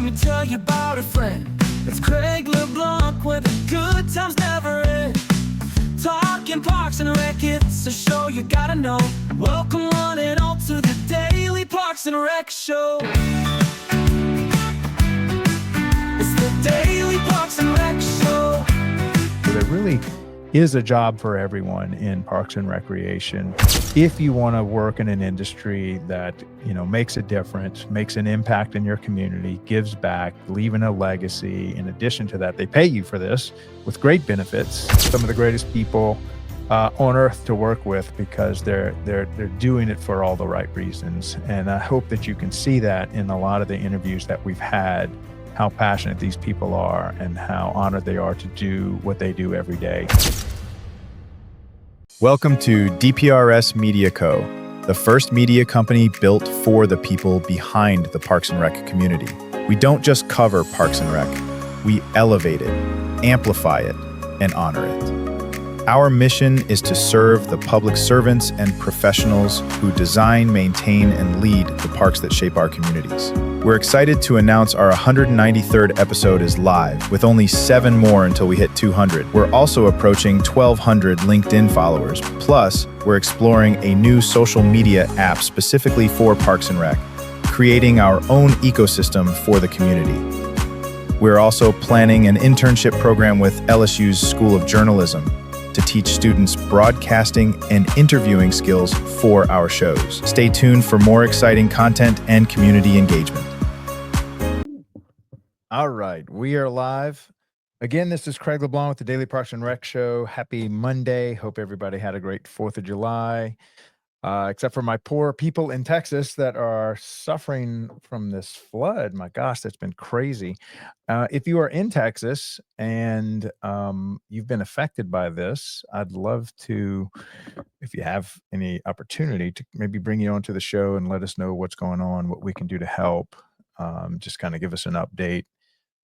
me tell you about a friend. It's Craig LeBlanc where the good times never end. Talking Parks and Rec, it's a show you gotta know. Welcome one and all to the Daily Parks and Rec Show. It's the Daily Parks and Rec Show. There really is a job for everyone in Parks and Recreation. If you want to work in an industry that, makes a difference, makes an impact in your community, gives back, leaving a legacy. In addition to that, they pay you for this with great benefits. Some of the greatest people on earth to work with because they're doing it for all the right reasons. And I hope that you can see that in a lot of the interviews that we've had, how passionate these people are and how honored they are to do what they do every day. Welcome to DPRS Media Co, the first media company built for the people behind the Parks and Rec community. We don't just cover Parks and Rec, we elevate it, amplify it, and honor it. Our mission is to serve the public servants and professionals who design, maintain, and lead the parks that shape our communities. We're excited to announce our 193rd episode is live, with only 7 more until we hit 200. We're also approaching 1,200 LinkedIn followers. Plus, we're exploring a new social media app specifically for Parks and Rec, creating our own ecosystem for the community. We're also planning an internship program with LSU's School of Journalism to teach students broadcasting and interviewing skills for our shows. Stay tuned for more exciting content and community engagement. All right, we are live. Again, this is Craig LeBlanc with the Daily Parks and Rec Show. Happy Monday. Hope everybody had a great 4th of July, except for my poor people in Texas that are suffering from this flood. My gosh, that's been crazy. If you are in Texas and you've been affected by this, I'd love to, if you have any opportunity, to maybe bring you onto the show and let us know what's going on, what we can do to help. Just kind of give us an update.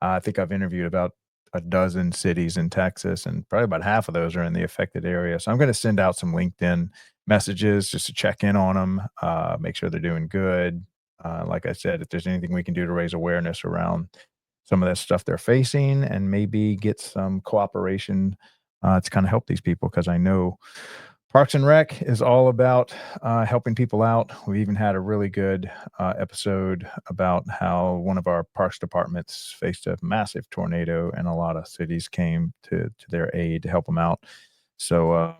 I think I've interviewed about a dozen cities in Texas, and probably about half of those are in the affected area. So I'm going to send out some LinkedIn messages just to check in on them, make sure they're doing good. Like I said, if there's anything we can do to raise awareness around some of that stuff they're facing and maybe get some cooperation to kind of help these people, because I know Parks and Rec is all about helping people out. We even had a really good episode about how one of our parks departments faced a massive tornado and a lot of cities came to their aid to help them out. So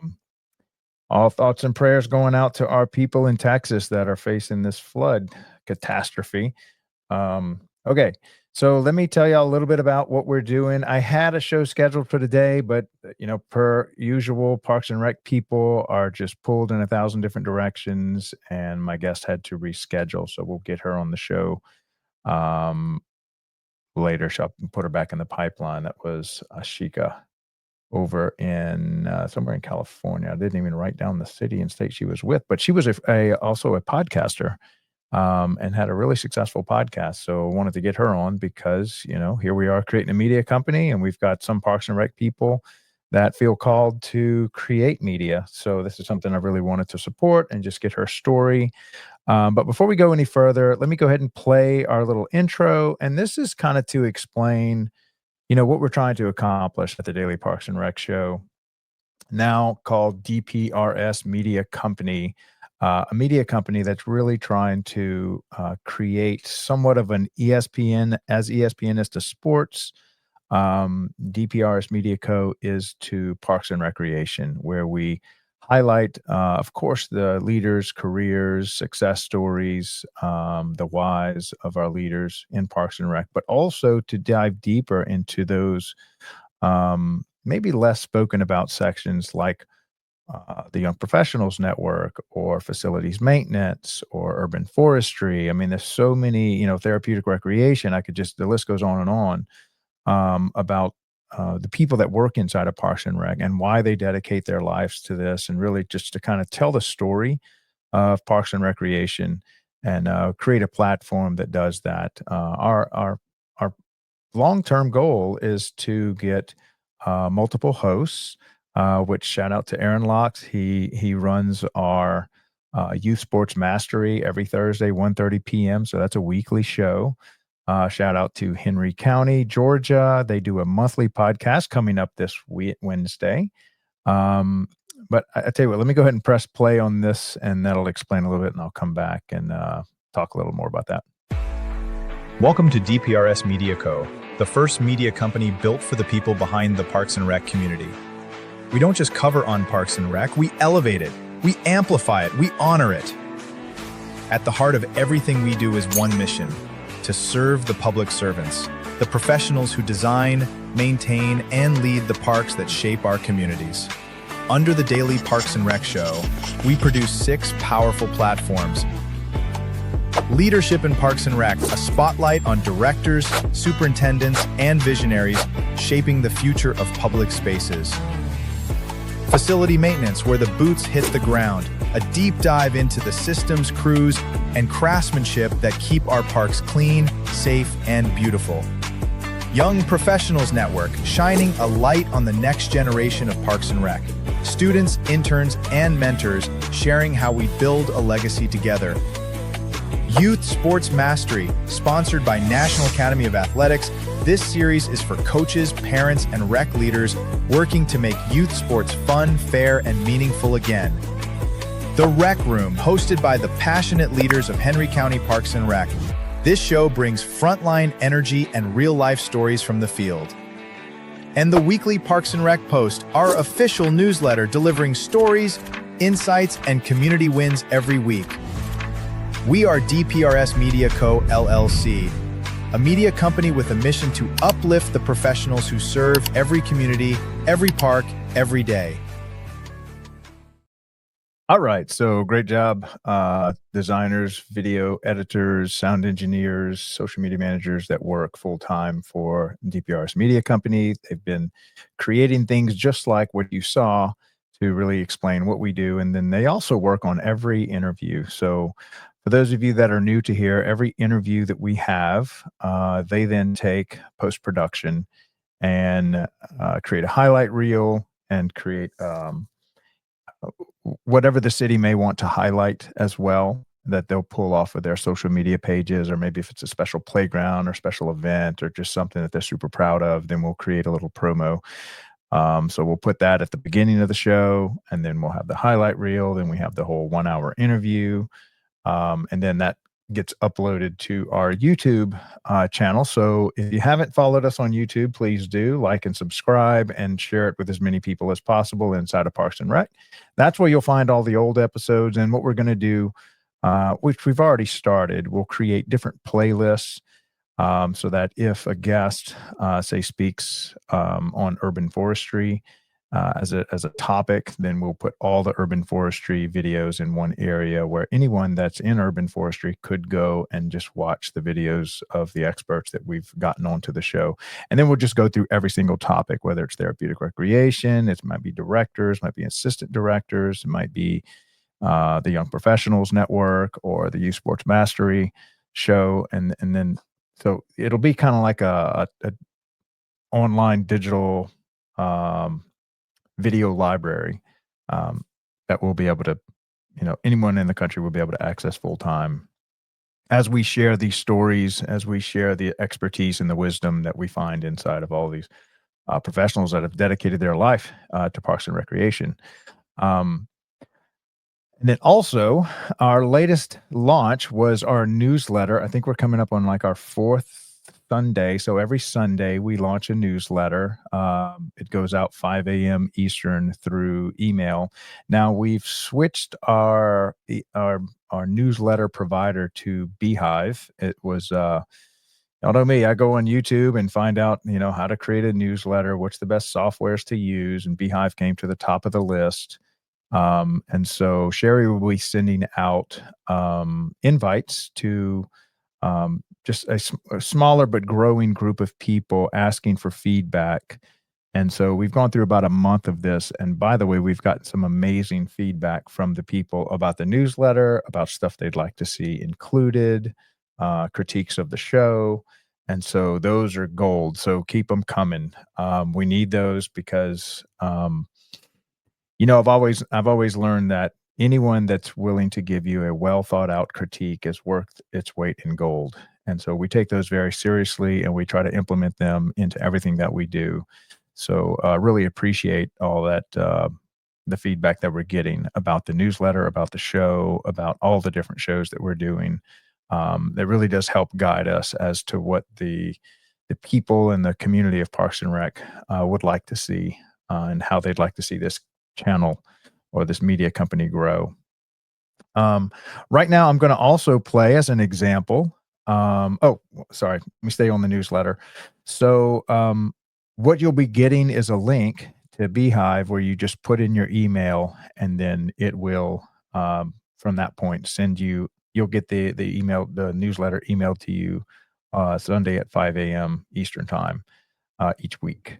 all thoughts and prayers going out to our people in Texas that are facing this flood catastrophe. Okay. So let me tell you a little bit about what we're doing. I had a show scheduled for today, but per usual, Parks and Rec people are just pulled in 1,000 different directions, and my guest had to reschedule. So we'll get her on the show later. She'll put her back in the pipeline. That was Ashika over in somewhere in California. I didn't even write down the city and state she was with, but she was also a podcaster. And had a really successful podcast. So I wanted to get her on because, here we are creating a media company, and we've got some Parks and Rec people that feel called to create media. So this is something I really wanted to support and just get her story. But before we go any further, let me go ahead and play our little intro. And this is kind of to explain, what we're trying to accomplish at the Daily Parks and Rec Show, now called DPRS Media Company. A media company that's really trying to create somewhat of an ESPN, as ESPN is to sports. DPRS Media Co. is to Parks and Recreation, where we highlight, of course, the leaders' careers, success stories, the whys of our leaders in Parks and Rec, but also to dive deeper into those maybe less spoken about sections like the Young Professionals Network or facilities maintenance or urban forestry. I mean, there's so many, therapeutic recreation. The list goes on and on about the people that work inside of Parks and Rec and why they dedicate their lives to this, and really just to kind of tell the story of Parks and Recreation and create a platform that does that. Our long-term goal is to get multiple hosts, which shout out to Aaron Locks. He runs our Youth Sports Mastery every Thursday, 1:30 p.m. So that's a weekly show. Shout out to Henry County, Georgia. They do a monthly podcast coming up this Wednesday. But I tell you what, let me go ahead and press play on this, and that'll explain a little bit, and I'll come back and talk a little more about that. Welcome to DPRS Media Co., the first media company built for the people behind the Parks and Rec community. We don't just cover on Parks and Rec, we elevate it, we amplify it, we honor it. At the heart of everything we do is one mission: to serve the public servants, the professionals who design, maintain, and lead the parks that shape our communities. Under the daily Parks and Rec show, we produce 6 powerful platforms. Leadership in Parks and Rec, a spotlight on directors, superintendents, and visionaries shaping the future of public spaces. Facility maintenance, where the boots hit the ground, a deep dive into the systems, crews, and craftsmanship that keep our parks clean, safe, and beautiful. Young Professionals Network, shining a light on the next generation of Parks and Rec. Students, interns, and mentors sharing how we build a legacy together. Youth Sports Mastery, sponsored by National Academy of Athletics. This series is for coaches, parents, and rec leaders working to make youth sports fun, fair, and meaningful again. The Rec Room, hosted by the passionate leaders of Henry County Parks and Rec. This show brings frontline energy and real-life stories from the field. And the weekly Parks and Rec Post, our official newsletter delivering stories, insights, and community wins every week. We are DPRS Media Co. LLC, a media company with a mission to uplift the professionals who serve every community, every park, every day. All right. So great job, designers, video editors, sound engineers, social media managers that work full-time for DPRS Media Company. They've been creating things just like what you saw to really explain what we do. And then they also work on every interview. So for those of you that are new to here, every interview that we have, they then take post-production and create a highlight reel and create whatever the city may want to highlight as well, that they'll pull off of their social media pages, or maybe if it's a special playground or special event or just something that they're super proud of, then we'll create a little promo. So we'll put that at the beginning of the show, and then we'll have the highlight reel. Then we have the whole 1-hour interview. And then that gets uploaded to our YouTube channel. So if you haven't followed us on YouTube, please do like and subscribe and share it with as many people as possible inside of Parks and Rec. That's where you'll find all the old episodes. And what we're going to do, which we've already started, we'll create different playlists so that if a guest, say, speaks on urban forestry, as a topic, then we'll put all the urban forestry videos in one area where anyone that's in urban forestry could go and just watch the videos of the experts that we've gotten onto the show. And then we'll just go through every single topic, whether it's therapeutic recreation, it might be directors, might be assistant directors, it might be the Young Professionals Network or the Youth Sports Mastery show. And then, so it'll be kind of like a online digital video library that we'll be able to, anyone in the country will be able to access full time as we share these stories, as we share the expertise and the wisdom that we find inside of all these professionals that have dedicated their life to Parks and Recreation. And then also our latest launch was our newsletter. I think we're coming up on like our 4th Sunday. So every Sunday we launch a newsletter. It goes out 5 a.m. Eastern through email. Now we've switched our newsletter provider to Beehive. It was, y'all know me, I go on YouTube and find out, how to create a newsletter, what's the best softwares to use, and Beehive came to the top of the list. And so Sherry will be sending out invites to just a smaller but growing group of people asking for feedback. And so we've gone through about a month of this. And by the way, we've gotten some amazing feedback from the people about the newsletter, about stuff they'd like to see included, critiques of the show. And so those are gold. So keep them coming. We need those because, I've always learned that anyone that's willing to give you a well thought out critique is worth its weight in gold. And so we take those very seriously and we try to implement them into everything that we do. So really appreciate all that, the feedback that we're getting about the newsletter, about the show, about all the different shows that we're doing. That really does help guide us as to what the people in the community of Parks and Rec would like to see, and how they'd like to see this channel or this media company grow. Right now, I'm going to also play as an example. Sorry, let me stay on the newsletter. So, what you'll be getting is a link to Beehive where you just put in your email, and then it will, from that point, you'll get the newsletter emailed to you Sunday at 5 a.m. Eastern time each week.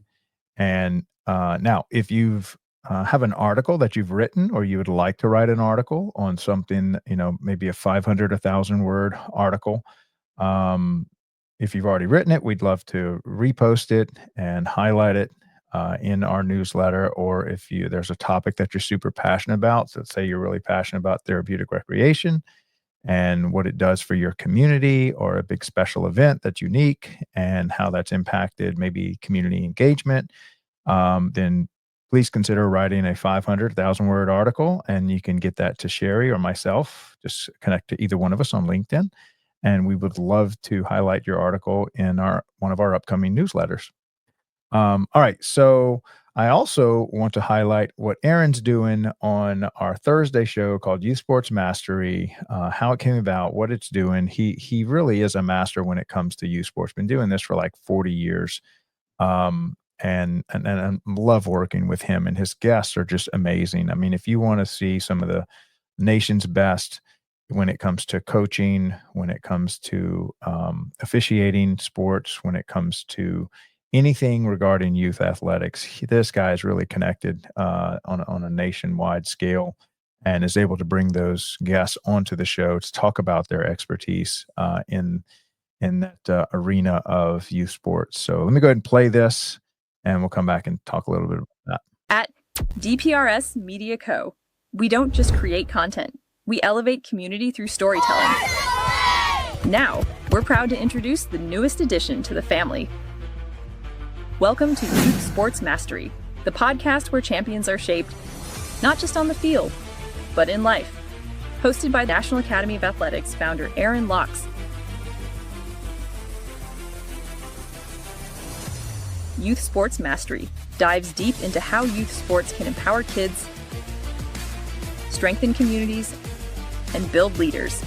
And now, if you've have an article that you've written, or you would like to write an article on something, maybe a 500, 1,000 word article. If you've already written it, we'd love to repost it and highlight it in our newsletter. Or if there's a topic that you're super passionate about, so let's say you're really passionate about therapeutic recreation and what it does for your community, or a big special event that's unique and how that's impacted maybe community engagement, then please consider writing a 500,000 word article, and you can get that to Sherry or myself. Just connect to either one of us on LinkedIn, and we would love to highlight your article in one of our upcoming newsletters. All right, so I also want to highlight what Aaron's doing on our Thursday show called Youth Sports Mastery, how it came about, what it's doing. He really is a master when it comes to youth sports. Been doing this for like 40 years. And I love working with him, and his guests are just amazing. I mean, if you want to see some of the nation's best when it comes to coaching, when it comes to officiating sports, when it comes to anything regarding youth athletics, this guy is really connected on a nationwide scale, and is able to bring those guests onto the show to talk about their expertise in that arena of youth sports. So let me go ahead and play this, and we'll come back and talk a little bit about that. At DPRS Media Co, we don't just create content, we elevate community through storytelling. Now, we're proud to introduce the newest addition to the family. Welcome to Youth Sports Mastery, the podcast where champions are shaped, not just on the field, but in life. Hosted by National Academy of Athletics founder Aaron Locks. Youth Sports Mastery dives deep into how youth sports can empower kids, strengthen communities, and build leaders.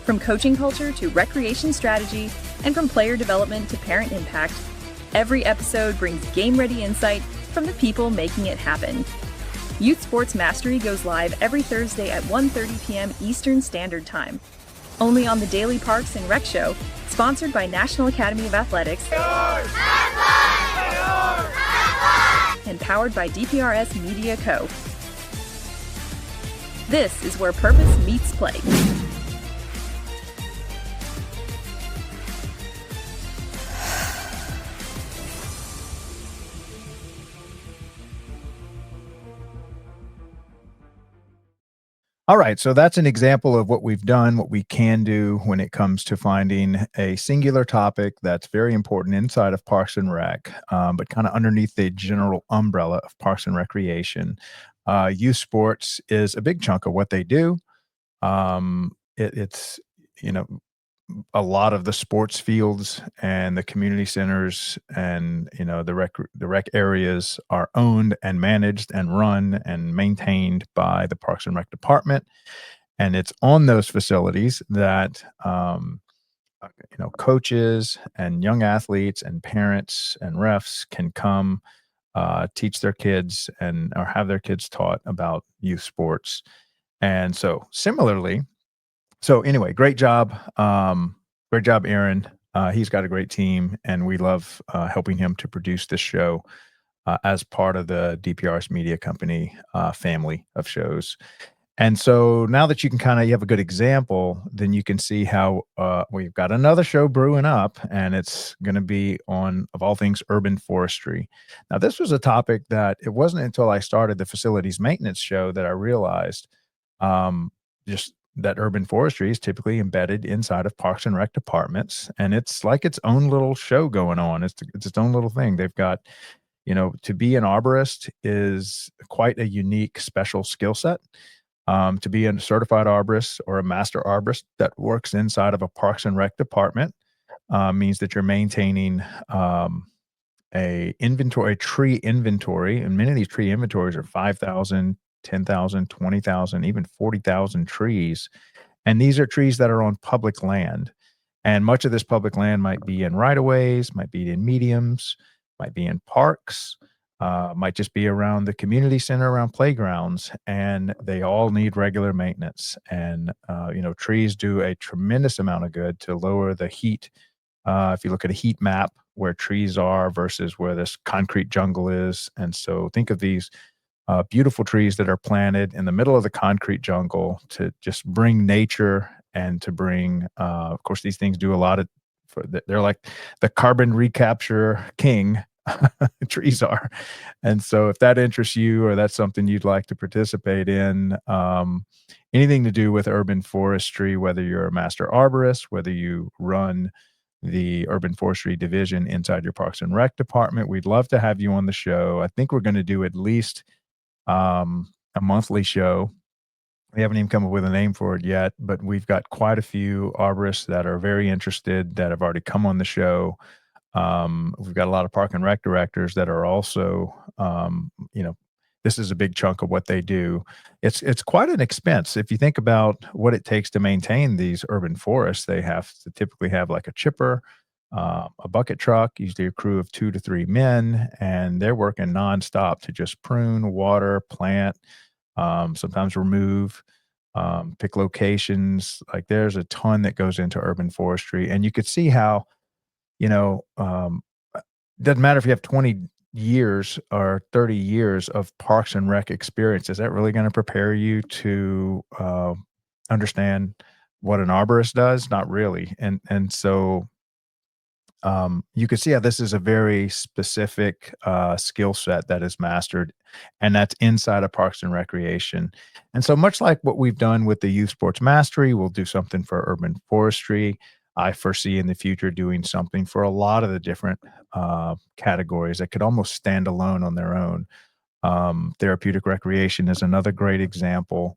From coaching culture to recreation strategy, and from player development to parent impact, every episode brings game-ready insight from the people making it happen. Youth Sports Mastery goes live every Thursday at 1:30 p.m. Eastern Standard Time. Only on the Daily Parks and Rec Show, sponsored by National Academy of Athletics. And powered by DPRS Media Co. This is where purpose meets play. All right, so that's an example of what we've done, what we can do when it comes to finding a singular topic that's very important inside of Parks and Rec, but kind of underneath the general umbrella of Parks and Recreation. Youth sports is a big chunk of what they do. It's a lot of the sports fields and the community centers and the rec areas are owned and managed and run and maintained by the Parks and Rec department, and it's on those facilities that coaches and young athletes and parents and refs can come teach their kids or have their kids taught about youth sports. And so similarly, anyway, great job. Great job, Aaron. He's got a great team, and we love helping him to produce this show as part of the DPRS Media Company family of shows. And so now that you have a good example, then you can see how we've got another show brewing up, and it's going to be on, of all things, urban forestry. Now, this was a topic that it wasn't until I started the facilities maintenance show that I realized Just that urban forestry is typically embedded inside of Parks and Rec departments, and it's like its own little show going on. It's its own little thing. They've got, to be an arborist is quite a unique, special skill set. To be a certified arborist or a master arborist that works inside of a Parks and Rec department means that you're maintaining a tree inventory, and many of these tree inventories are 5,000, 10,000, 20,000, even 40,000 trees. And these are trees that are on public land. And much of this public land might be in right-of-ways, might be in mediums, might be in parks, might just be around the community center, around playgrounds, and they all need regular maintenance. And, trees do a tremendous amount of good to lower the heat. If you look at a heat map, where trees are versus where this concrete jungle is. And so think of these beautiful trees that are planted in the middle of the concrete jungle to just bring nature and to bring, of course, these things do a lot they're like the carbon recapture king. Trees are. And so if that interests you or that's something you'd like to participate in, anything to do with urban forestry, whether you're a master arborist, whether you run the urban forestry division inside your Parks and Rec department, we'd love to have you on the show. I think we're going to do at least a monthly show. We haven't even come up with a name for it yet, but we've got quite a few arborists that are very interested that have already come on the show. We've got a lot of Park and Rec directors that are also, this is a big chunk of what they do. It's quite an expense. If you think about what it takes to maintain these urban forests, they have to typically have like a chipper, a bucket truck, usually a crew of 2 to 3 men, and they're working nonstop to just prune, water, plant, sometimes remove, pick locations. Like there's a ton that goes into urban forestry, and you could see how, doesn't matter if you have 20 years or 30 years of Parks and Rec experience. Is that really going to prepare you to understand what an arborist does? Not really. And so you can see how this is a very specific skill set that is mastered, and that's inside of Parks and Recreation. And so much like what we've done with the Youth Sports Mastery, we'll do something for urban forestry. I foresee in the future doing something for a lot of the different categories that could almost stand alone on their own. Therapeutic recreation is another great example.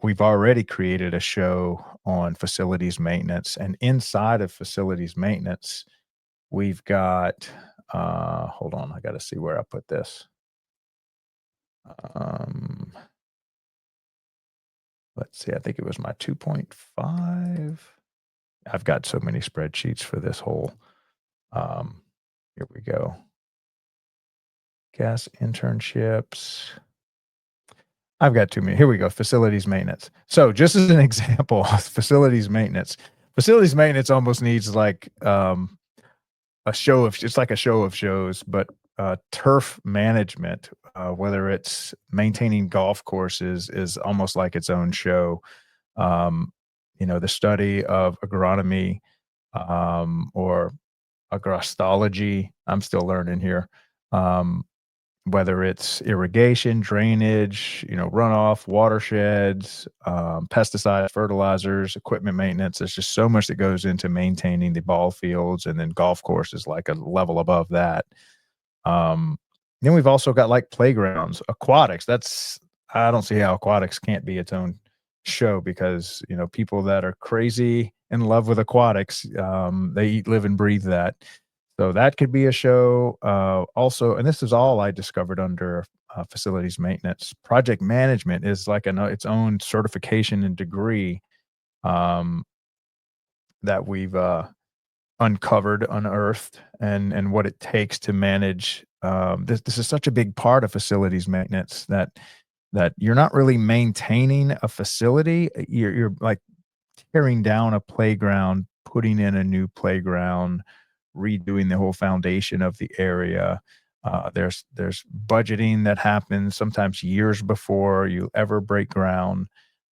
We've already created a show on facilities maintenance, and inside of facilities maintenance, we've got, hold on, I got to see where I put this. Let's see, I think it was my 2.5. I've got so many spreadsheets for this whole, here we go. Gas internships. I've got too many. Here we go. Facilities maintenance. So just as an example, facilities maintenance almost needs like it's like a show of shows, but turf management, whether it's maintaining golf courses, is almost like its own show. The study of agronomy or agrostology, I'm still learning here. Whether it's irrigation, drainage, runoff, watersheds, pesticides, fertilizers, equipment maintenance. There's just so much that goes into maintaining the ball fields, and then golf courses like a level above that. Then we've also got like playgrounds, aquatics. I don't see how aquatics can't be its own show, because people that are crazy in love with aquatics, they eat, live, and breathe that. So that could be a show. Also, and this is all I discovered under facilities maintenance. Project management is like its own certification and degree that we've unearthed, and what it takes to manage. This is such a big part of facilities maintenance that you're not really maintaining a facility. You're like tearing down a playground, putting in a new playground, redoing the whole foundation of the area. There's budgeting that happens sometimes years before you ever break ground.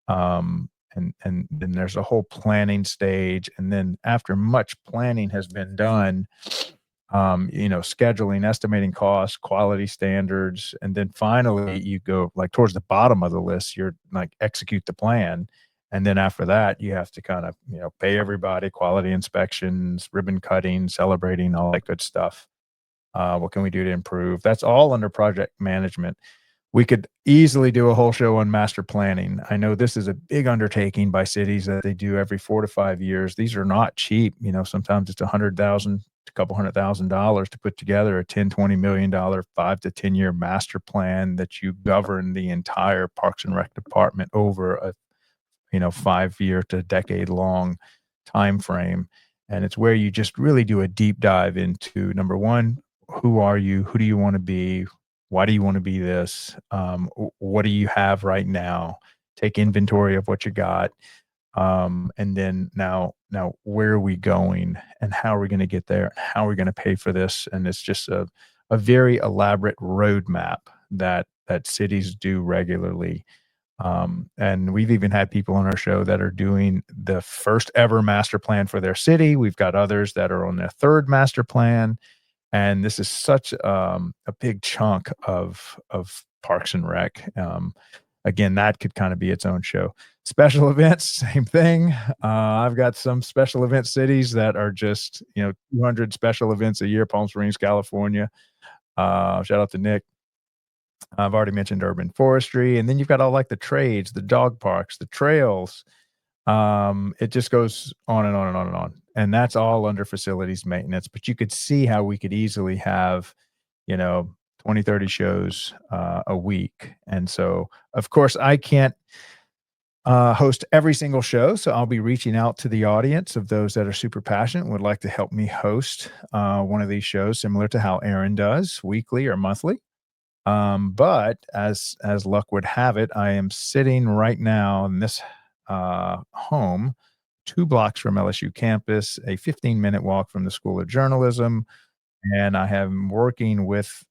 And then there's a whole planning stage. And then after much planning has been done, scheduling, estimating costs, quality standards. And then finally you go like towards the bottom of the list, you're like execute the plan. And then after that, you have to kind of, pay everybody, quality inspections, ribbon cutting, celebrating, all that good stuff. What can we do to improve? That's all under project management. We could easily do a whole show on master planning. I know this is a big undertaking by cities that they do every 4 to 5 years. These are not cheap. Sometimes it's $100,000, a couple $100,000 to put together a $10, $20 million 5 to 10 year master plan that you govern the entire Parks and Rec department over a 5 year to decade long time frame. And it's where you just really do a deep dive into, number one, who are you? Who do you want to be? Why do you want to be this? What do you have right now? Take inventory of what you got. And then now where are we going and how are we going to get there? How are we going to pay for this? And it's just a very elaborate roadmap that cities do regularly. And we've even had people on our show that are doing the first ever master plan for their city. We've got others that are on their third master plan. And this is such a big chunk of Parks and Rec. Again, that could kind of be its own show. Special events, same thing. I've got some special event cities that are just 200 special events a year. Palm Springs, California. Shout out to Nick. I've already mentioned urban forestry, and then you've got all like the trades, the dog parks, the trails. It just goes on and on and on and on. And that's all under facilities maintenance. But you could see how we could easily have, 20, 30 shows a week. And so, of course, I can't host every single show. So I'll be reaching out to the audience of those that are super passionate and would like to help me host one of these shows, similar to how Aaron does, weekly or monthly. But as luck would have it, I am sitting right now in this home, 2 blocks from LSU campus, a 15-minute walk from the School of Journalism. And I am working with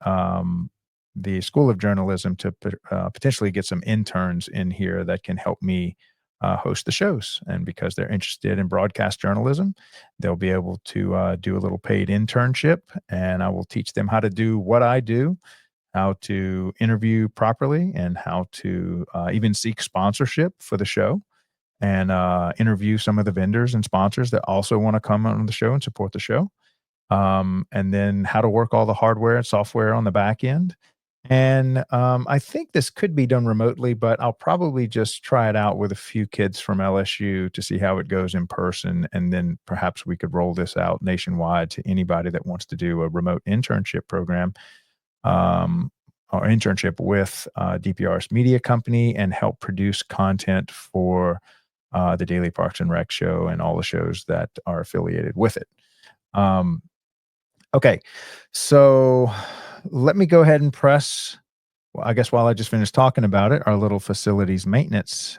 the School of Journalism to potentially get some interns in here that can help me host the shows. And because they're interested in broadcast journalism, they'll be able to do a little paid internship, and I will teach them how to do what I do, how to interview properly, and how to even seek sponsorship for the show, and interview some of the vendors and sponsors that also want to come on the show and support the show. And then how to work all the hardware and software on the back end. And I think this could be done remotely, but I'll probably just try it out with a few kids from LSU to see how it goes in person. And then perhaps we could roll this out nationwide to anybody that wants to do a remote internship program, or internship with DPRS Media Company, and help produce content for the Daily Parks and Rec show and all the shows that are affiliated with it. Okay, so let me go ahead and press, well, I guess while I just finished talking about it, our little facilities maintenance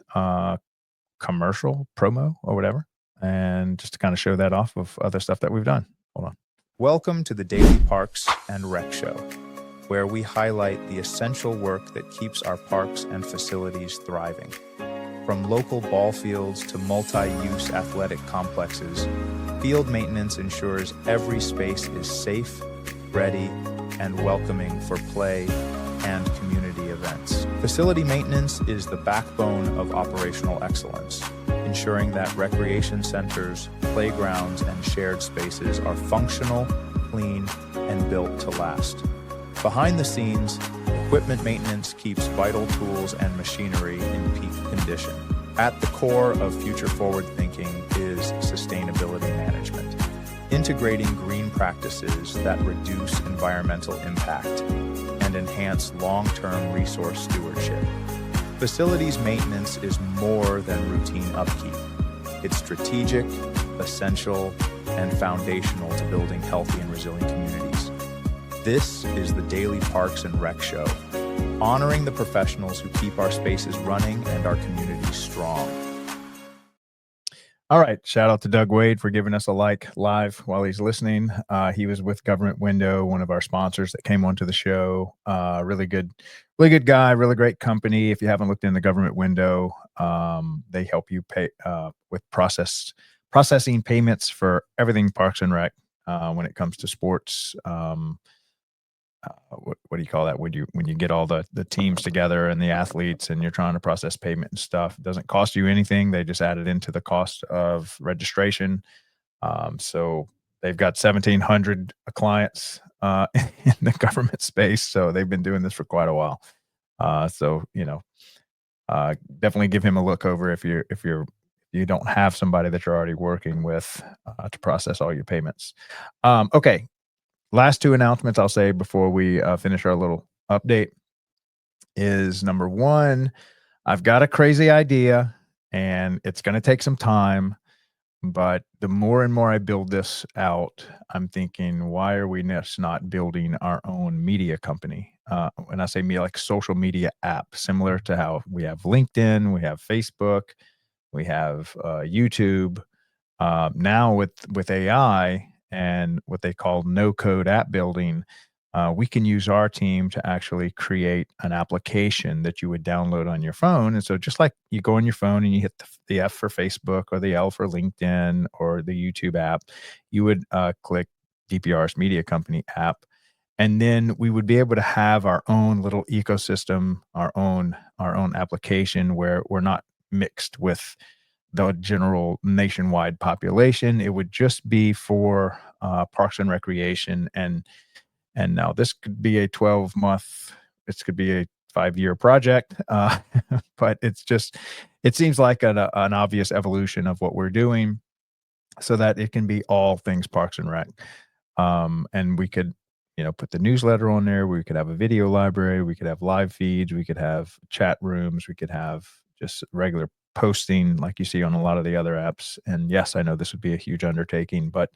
commercial promo or whatever, and just to kind of show that off of other stuff that we've done. Hold on. Welcome to the Daily Parks and Rec Show, where we highlight the essential work that keeps our parks and facilities thriving. From local ball fields to multi-use athletic complexes, field maintenance ensures every space is safe, ready, and welcoming for play and community events. Facility maintenance is the backbone of operational excellence, ensuring that recreation centers, playgrounds, and shared spaces are functional, clean, and built to last. Behind the scenes, equipment maintenance keeps vital tools and machinery in peak condition. At the core of future forward thinking is sustainability management, integrating green practices that reduce environmental impact and enhance long-term resource stewardship. Facilities maintenance is more than routine upkeep. It's strategic, essential, and foundational to building healthy and resilient communities. This is the Daily Parks and Rec Show, honoring the professionals who keep our spaces running and our communities strong. All right. Shout out to Doug Wade for giving us a like live while he's listening. He was with Government Window, one of our sponsors that came onto the show. Really good guy, really great company. If you haven't looked in the Government Window, they help you pay with processing payments for everything Parks and Rec. when it comes to sports. What do you call that? When you get all the teams together and the athletes and you're trying to process payment and stuff, it doesn't cost you anything. They just add it into the cost of registration. So they've got 1,700 clients in the government space. So they've been doing this for quite a while. So definitely give him a look over if you don't have somebody that you're already working with to process all your payments. Okay. Last two announcements I'll say before we finish our little update is number one, I've got a crazy idea and it's going to take some time, but the more and more I build this out, I'm thinking, why are we just not building our own media company? When I say media, like social media app, similar to how we have LinkedIn, we have Facebook, we have YouTube. Now with AI and what they call no-code app building, we can use our team to actually create an application that you would download on your phone. And so just like you go on your phone and you hit the F for Facebook or the L for LinkedIn or the YouTube app, you would click DPRS Media Company app. And then we would be able to have our own little ecosystem, our own application where we're not mixed with the general nationwide population. It would just be for Parks and Recreation. And now this could be a 12-month, this could be a 5-year project, but it seems like an obvious evolution of what we're doing so that it can be all things Parks and Rec. And we could, put the newsletter on there. We could have a video library. We could have live feeds. We could have chat rooms. We could have just regular posting like you see on a lot of the other apps. And yes, I know this would be a huge undertaking, but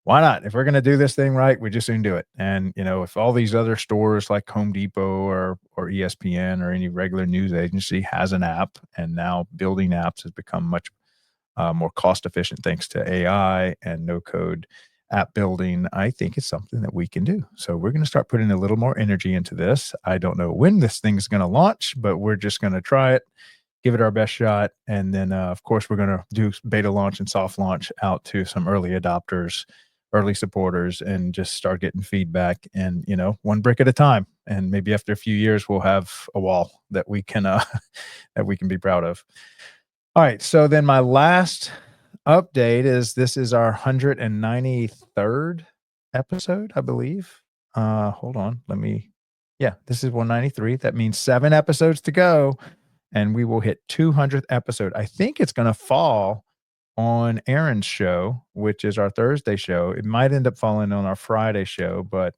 why not? If we're going to do this thing right, we just soon do it. And, if all these other stores like Home Depot or ESPN or any regular news agency has an app, and now building apps has become much more cost efficient thanks to AI and no code app building, I think it's something that we can do. So we're going to start putting a little more energy into this. I don't know when this thing's going to launch, but we're just going to try it, give it our best shot. And then, of course, we're going to do beta launch and soft launch out to some early adopters, early supporters, and just start getting feedback and, one brick at a time. And maybe after a few years, we'll have a wall that we can, that we can be proud of. All right. So then my last update is this is our 193rd episode, I believe. Hold on. This is 193. That means 7 episodes to go. And we will hit 200th episode. I think it's going to fall on Aaron's show, which is our Thursday show. It might end up falling on our Friday show, but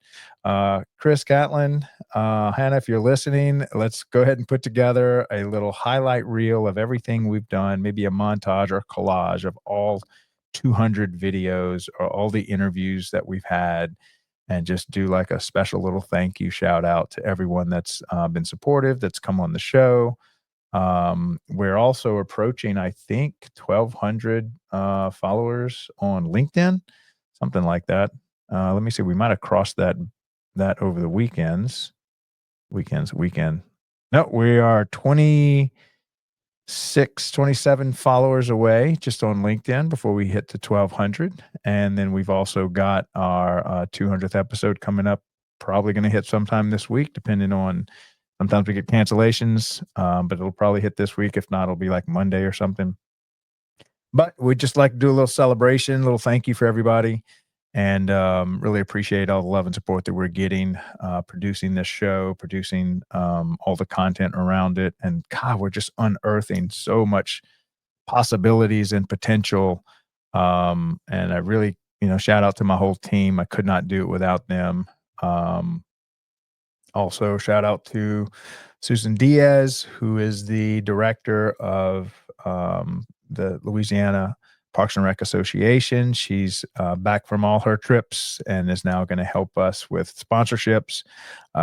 Chris Gatlin, Hannah, if you're listening, let's go ahead and put together a little highlight reel of everything we've done, maybe a montage or collage of all 200 videos or all the interviews that we've had, and just do like a special little thank you shout out to everyone that's been supportive, that's come on the show. We're also approaching, I think, 1,200 followers on LinkedIn, something like that. Let me see. We might have crossed that over the weekend. No, we are 27 followers away just on LinkedIn before we hit to 1,200. And then we've also got our 200th episode coming up, probably going to hit sometime this week, depending on. Sometimes we get cancellations, but it'll probably hit this week. If not, it'll be like Monday or something. But we'd just like to do a little celebration, a little thank you for everybody, and really appreciate all the love and support that we're getting, producing this show, producing all the content around it. And God, we're just unearthing so much possibilities and potential. And I really, shout out to my whole team. I could not do it without them. Also, shout out to Susan Diaz, who is the director of the Louisiana Parks and Rec Association. She's back from all her trips and is now going to help us with sponsorships.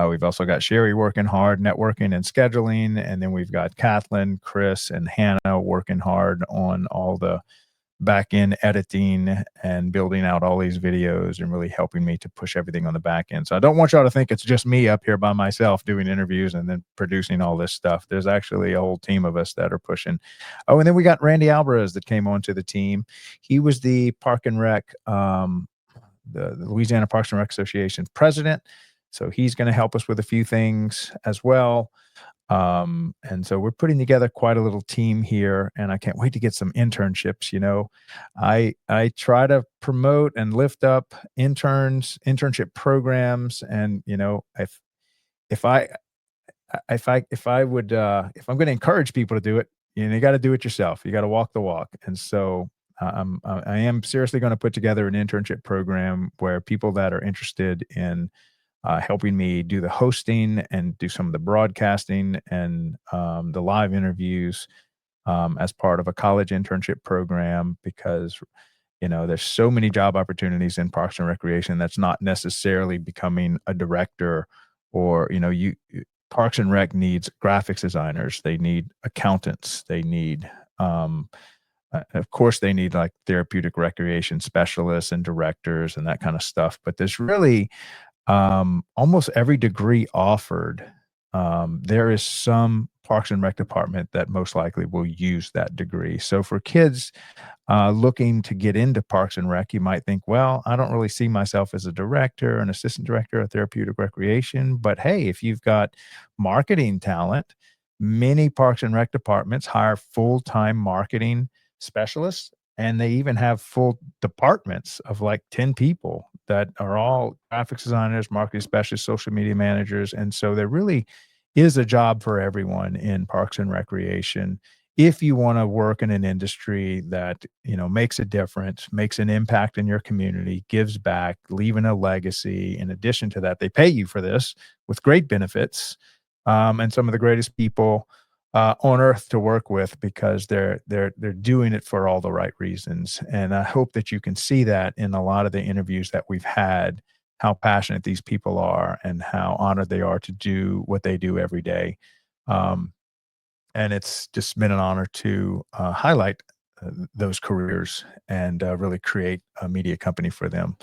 We've also got Sherry working hard, networking and scheduling. And then we've got Kathleen, Chris, and Hannah working hard on all the back end editing and building out all these videos and really helping me to push everything on the back end. So I don't want y'all to think it's just me up here by myself doing interviews and then producing all this stuff. There's actually a whole team of us that are pushing. Oh, and then we got Randy Alvarez that came onto the team. He was the Park and Rec, the Louisiana Parks and Rec Association president. So he's going to help us with a few things as well. And so we're putting together quite a little team here, and I can't wait to get some internships. I try to promote and lift up internship programs. And, if I'm going to encourage people to do it, you got to do it yourself. You got to walk the walk. And so I am seriously going to put together an internship program where people that are interested in helping me do the hosting and do some of the broadcasting and the live interviews as part of a college internship program, because there's so many job opportunities in Parks and Recreation that's not necessarily becoming a director, or Parks and Rec needs graphics designers, they need accountants, they need of course they need like therapeutic recreation specialists and directors and that kind of stuff. But there's really almost every degree offered, there is some Parks and Rec department that most likely will use that degree. So for kids looking to get into Parks and Rec, you might think, well, I don't really see myself as a director, an assistant director of therapeutic recreation. But hey, if you've got marketing talent, many Parks and Rec departments hire full-time marketing specialists, and they even have full departments of like 10 people that are all graphics designers, marketing specialists, social media managers. And so there really is a job for everyone in Parks and Recreation if you want to work in an industry that, makes a difference, makes an impact in your community, gives back, leaving a legacy. In addition to that, they pay you for this with great benefits, and some of the greatest people on earth to work with, because they're doing it for all the right reasons. And I hope that you can see that in a lot of the interviews that we've had, how passionate these people are and how honored they are to do what they do every day. And it's just been an honor to highlight those careers and really create a media company for them.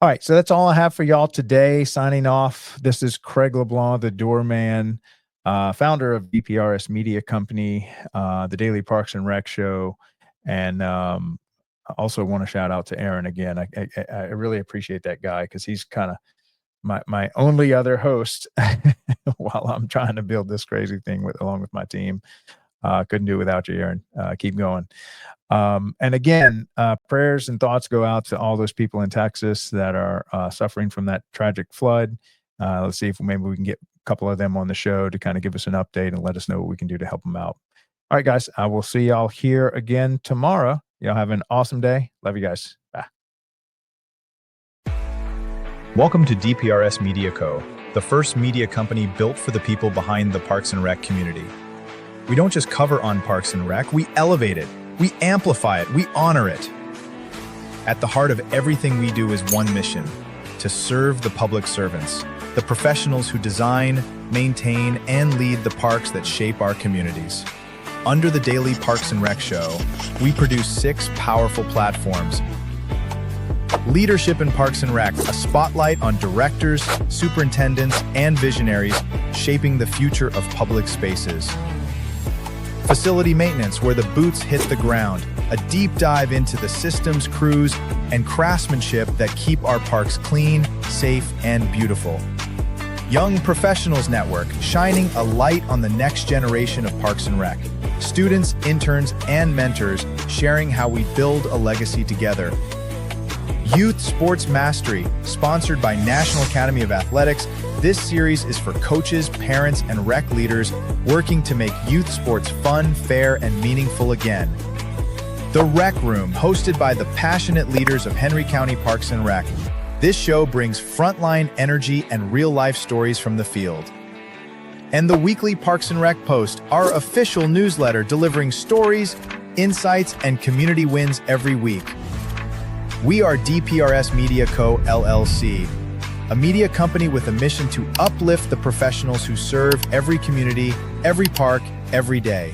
All right, so that's all I have for y'all today. Signing off, this is Craig LeBlanc, the doorman, founder of DPRS Media Company, the Daily Parks and Rec Show. And I also want to shout out to Aaron again. I really appreciate that guy, because he's kind of my only other host while I'm trying to build this crazy thing along with my team. Couldn't do it without you, Aaron. Keep going. And again, prayers and thoughts go out to all those people in Texas that are suffering from that tragic flood. Let's see if maybe we can get a couple of them on the show to kind of give us an update and let us know what we can do to help them out. All right, guys, I will see y'all here again tomorrow. Y'all have an awesome day. Love you guys. Bye. Welcome to DPRS Media Co., the first media company built for the people behind the Parks and Rec community. We don't just cover on Parks and Rec, we elevate it, we amplify it, we honor it. At the heart of everything we do is one mission: to serve the public servants, the professionals who design, maintain, and lead the parks that shape our communities. Under the Daily Parks and Rec Show, we produce 6 powerful platforms. Leadership in Parks and Rec, a spotlight on directors, superintendents, and visionaries shaping the future of public spaces. Facility maintenance, where the boots hit the ground, a deep dive into the systems, crews, and craftsmanship that keep our parks clean, safe, and beautiful. Young Professionals Network, shining a light on the next generation of Parks and Rec. Students, interns, and mentors sharing how we build a legacy together. Youth Sports Mastery, sponsored by National Academy of Athletics. This series is for coaches, parents, and rec leaders working to make youth sports fun, fair, and meaningful again. The Rec Room, hosted by the passionate leaders of Henry County Parks and Rec. This show brings frontline energy and real-life stories from the field. And the weekly Parks and Rec Post, our official newsletter delivering stories, insights, and community wins every week. We are DPRS Media Co. LLC, a media company with a mission to uplift the professionals who serve every community, every park, every day.